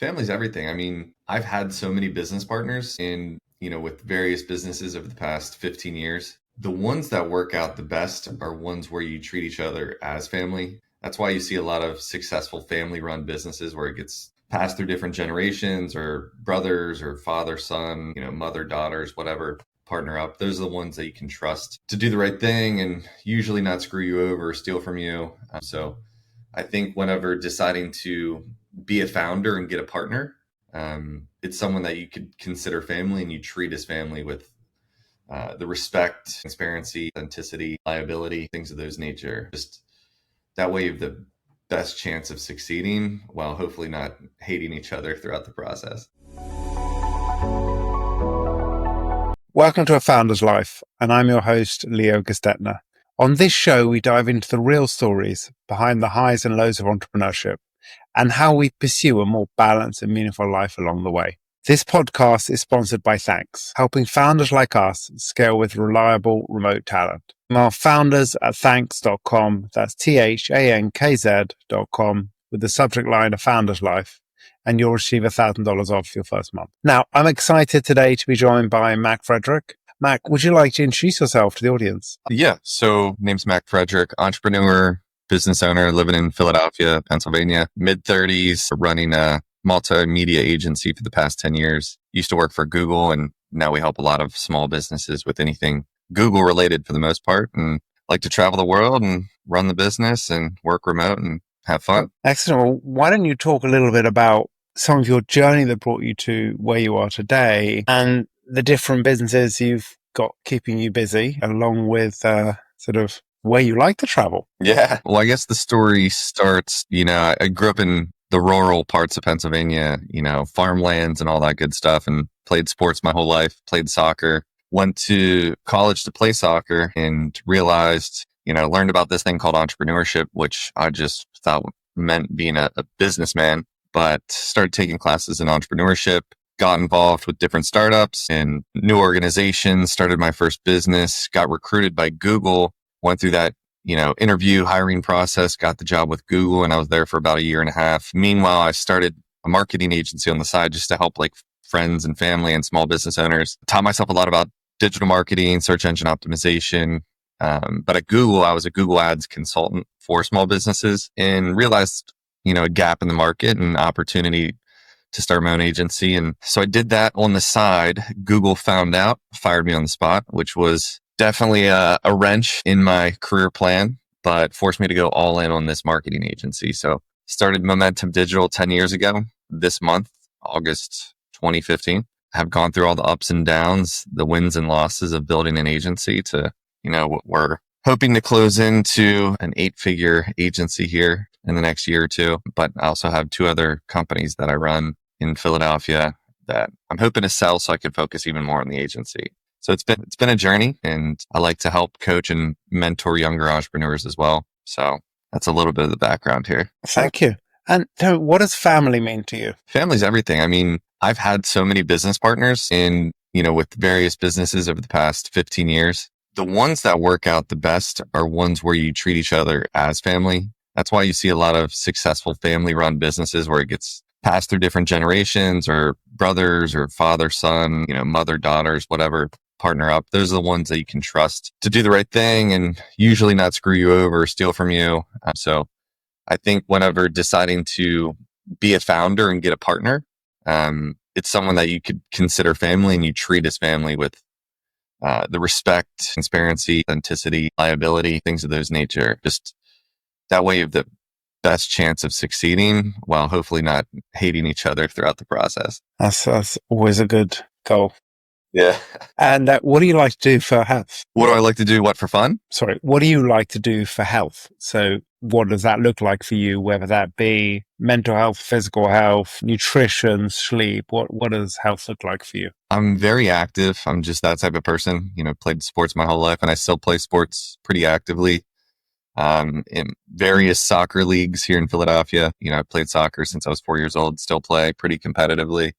Family's everything. I mean, I've had so many business partners with various businesses over the past 15 years. The ones that work out the best are ones where you treat each other as family. That's why you see a lot of successful family run businesses where it gets passed through different generations or brothers or father, son, mother, daughters, whatever partner up. Those are the ones that you can trust to do the right thing and usually not screw you over or steal from you. So I think whenever deciding to be a founder and get a partner, it's someone that you could consider family and you treat as family with the respect, transparency, authenticity, liability, things of those nature. Just that way you have the best chance of succeeding while hopefully not hating each other throughout the process. Welcome to A Founder's Life, and I'm your host, Leo Gestetner. On this show, we dive into the real stories behind the highs and lows of entrepreneurship and how we pursue a more balanced and meaningful life along the way. This podcast is sponsored by Thankz, helping founders like us scale with reliable remote talent. Email founders at thankz.com, that's THANKZ.com, with the subject line A Founder's Life, and you'll receive $1,000 off your first month. Now, I'm excited today to be joined by Mac Frederick. Mac, would you like to introduce yourself to the audience? Yeah, so name's Mac Frederick, entrepreneur, business owner, living in Philadelphia, Pennsylvania, mid-30s, running a multimedia agency for the past 10 years. Used to work for Google, and now we help a lot of small businesses with anything Google related for the most part, and like to travel the world and run the business and work remote and have fun. Excellent. Well, why don't you talk a little bit about some of your journey that brought you to where you are today and the different businesses you've got keeping you busy, along with sort of where you like to travel? Yeah. Well, I guess the story starts, I grew up in the rural parts of Pennsylvania, farmlands and all that good stuff, and played sports my whole life, played soccer, went to college to play soccer and realized, learned about this thing called entrepreneurship, which I just thought meant being a businessman, but started taking classes in entrepreneurship, got involved with different startups and new organizations, started my first business, got recruited by Google, went through that, interview hiring process, got the job with Google, and I was there for about a year and a half. Meanwhile, I started a marketing agency on the side just to help like friends and family and small business owners. Taught myself a lot about digital marketing, search engine optimization. But at Google, I was a Google Ads consultant for small businesses and realized, a gap in the market and opportunity to start my own agency. And so I did that on the side. Google found out, fired me on the spot, which was definitely a wrench in my career plan, but forced me to go all in on this marketing agency. So started Momentum Digital 10 years ago this month, August 2015. Have gone through all the ups and downs, the wins and losses of building an agency to, we're hoping to close into an 8-figure agency here in the next year or two. But I also have 2 other companies that I run in Philadelphia that I'm hoping to sell so I can focus even more on the agency. So it's been a journey, and I like to help coach and mentor younger entrepreneurs as well. So that's a little bit of the background here. Thank you. And so what does family mean to you? Family's everything. I mean, I've had so many business partners with various businesses over the past 15 years. The ones that work out the best are ones where you treat each other as family. That's why you see a lot of successful family run businesses where it gets passed through different generations or brothers or father, son, mother, daughters, whatever partner up. Those are the ones that you can trust to do the right thing and usually not screw you over or steal from you. So I think whenever deciding to be a founder and get a partner, it's someone that you could consider family and you treat as family with the respect, transparency, authenticity, liability, things of those nature. Just that way you have the best chance of succeeding while hopefully not hating each other throughout the process. That's always a good goal. Yeah. And what do you like to do for health? What do I like to do? What, for fun? Sorry, what do you like to do for health? So what does that look like for you, whether that be mental health, physical health, nutrition, sleep? What does health look like for you? I'm very active. I'm just that type of person. Played sports my whole life, and I still play sports pretty actively in various soccer leagues here in Philadelphia. I played soccer since I was 4 years old, still play pretty competitively.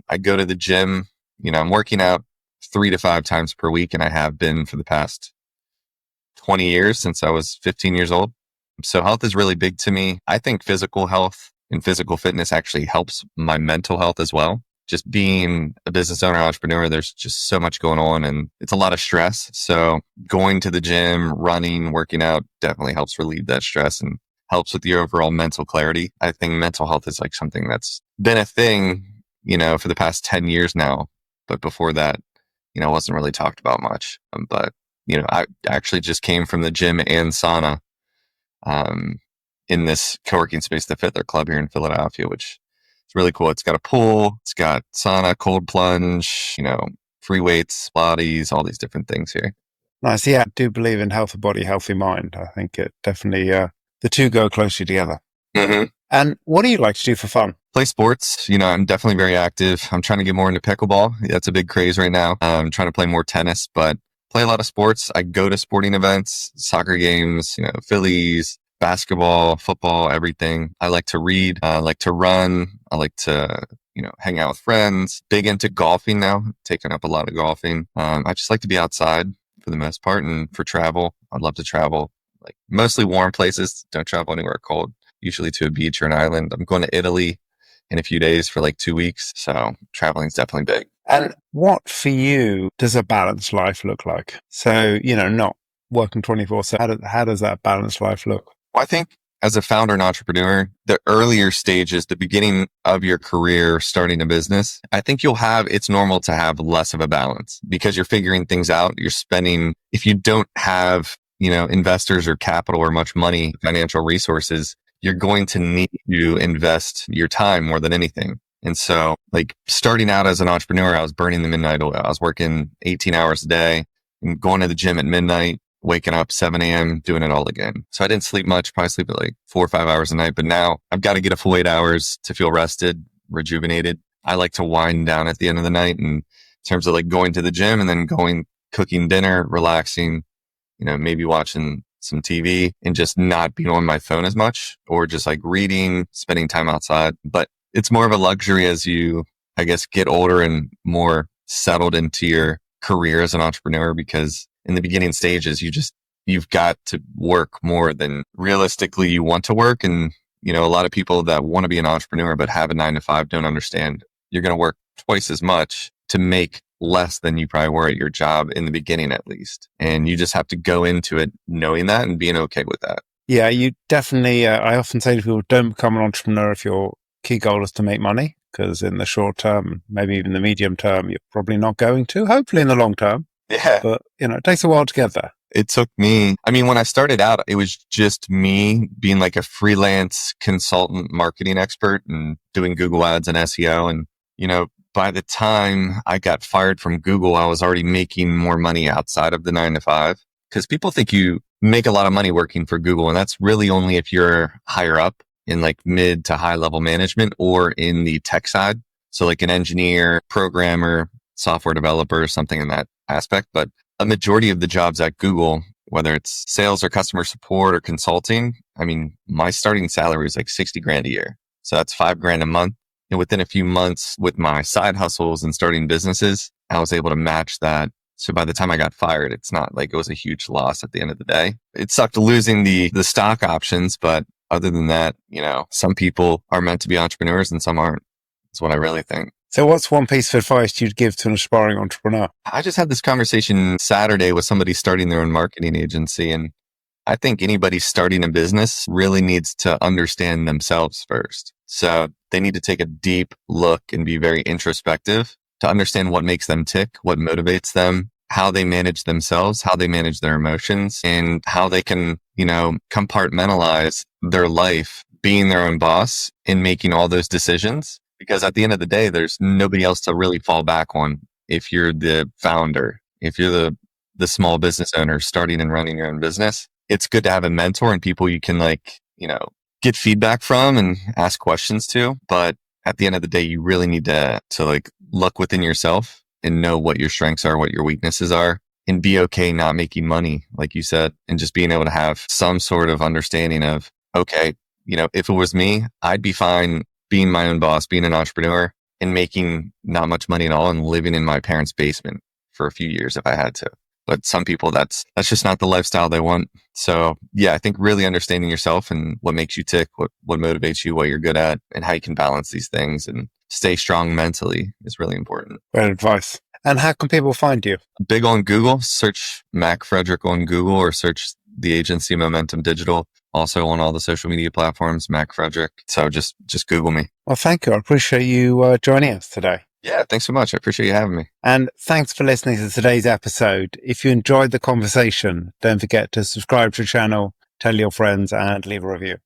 I go to the gym. I'm working out 3 to 5 times per week, and I have been for the past 20 years since I was 15 years old. So health is really big to me. I think physical health and physical fitness actually helps my mental health as well. Just being a business owner, entrepreneur, there's just so much going on and it's a lot of stress. So going to the gym, running, working out definitely helps relieve that stress and helps with your overall mental clarity. I think mental health is like something that's been a thing, for the past 10 years now. But before that, it wasn't really talked about much. But I actually just came from the gym and sauna in this co-working space, the Fiddler Club here in Philadelphia, which is really cool. It's got a pool, it's got sauna, cold plunge, free weights, Pilates, all these different things here. Nice. Yeah, I do believe in healthy body, healthy mind. I think it definitely, the two go closely together. Mm-hmm. And what do you like to do for fun? Play sports. I'm definitely very active. I'm trying to get more into pickleball. That's a big craze right now. I'm trying to play more tennis, but play a lot of sports. I go to sporting events, soccer games, Phillies, basketball, football, everything. I like to read. I like to run. I like to, hang out with friends. Big into golfing now, taking up a lot of golfing. I just like to be outside for the most part. And for travel, I'd love to travel, like mostly warm places. Don't travel anywhere cold, usually to a beach or an island. I'm going to Italy in a few days for like 2 weeks. So traveling is definitely big. And what for you does a balanced life look like? So, not working 24/7. How does that balanced life look? Well, I think as a founder and entrepreneur, the earlier stages, the beginning of your career, starting a business, I think it's normal to have less of a balance because you're figuring things out. You're spending, if you don't have, investors or capital or much money, financial resources, you're going to need to invest your time more than anything. And so like starting out as an entrepreneur, I was burning the midnight oil. I was working 18 hours a day and going to the gym at midnight, waking up 7 a.m., doing it all again. So I didn't sleep much, probably sleep at like 4 or 5 hours a night. But now I've got to get a full 8 hours to feel rested, rejuvenated. I like to wind down at the end of the night in terms of like going to the gym and then cooking dinner, relaxing, maybe watching some TV and just not being on my phone as much or just like reading, spending time outside. But it's more of a luxury as you, I guess, get older and more settled into your career as an entrepreneur, because in the beginning stages, you've got to work more than realistically you want to work. And, a lot of people that want to be an entrepreneur, but have a 9 to 5 don't understand you're going to work twice as much to make less than you probably were at your job in the beginning, at least. And you just have to go into it knowing that and being okay with that. Yeah, you definitely, I often say to people, don't become an entrepreneur if your key goal is to make money, because in the short term, maybe even the medium term, you're probably not going to, hopefully in the long term. Yeah. But, it takes a while to get there. It took me, when I started out, it was just me being like a freelance consultant marketing expert and doing Google ads and SEO. And, by the time I got fired from Google, I was already making more money outside of the 9 to 5, because people think you make a lot of money working for Google. And that's really only if you're higher up in like mid to high level management or in the tech side. So like an engineer, programmer, software developer, something in that aspect. But a majority of the jobs at Google, whether it's sales or customer support or consulting, my starting salary was like 60 grand a year. So that's $5,000 a month. And within a few months with my side hustles and starting businesses, I was able to match that. So by the time I got fired, it's not like it was a huge loss at the end of the day. It sucked losing the stock options, but other than that, some people are meant to be entrepreneurs and some aren't. That's what I really think. So what's one piece of advice you'd give to an aspiring entrepreneur? I just had this conversation Saturday with somebody starting their own marketing agency. And I think anybody starting a business really needs to understand themselves first. So they need to take a deep look and be very introspective to understand what makes them tick, what motivates them, how they manage themselves, how they manage their emotions, and how they can, compartmentalize their life, being their own boss and making all those decisions. Because at the end of the day, there's nobody else to really fall back on if you're the founder, if you're the small business owner starting and running your own business. It's good to have a mentor and people you can get feedback from and ask questions to. But at the end of the day, you really need to look within yourself and know what your strengths are, what your weaknesses are, and be okay not making money, like you said, and just being able to have some sort of understanding of, okay, if it was me, I'd be fine being my own boss, being an entrepreneur and making not much money at all and living in my parents' basement for a few years if I had to. but some people that's just not the lifestyle they want. So yeah, I think really understanding yourself and what makes you tick, what motivates you, what you're good at, and how you can balance these things and stay strong mentally is really important. Great advice. And how can people find you? Big on Google, search Mac Frederick on Google or search the agency Momentum Digital. Also on all the social media platforms, Mac Frederick. So just Google me. Well, thank you. I appreciate you joining us today. Yeah, thanks so much. I appreciate you having me. And thanks for listening to today's episode. If you enjoyed the conversation, don't forget to subscribe to the channel, tell your friends, and leave a review.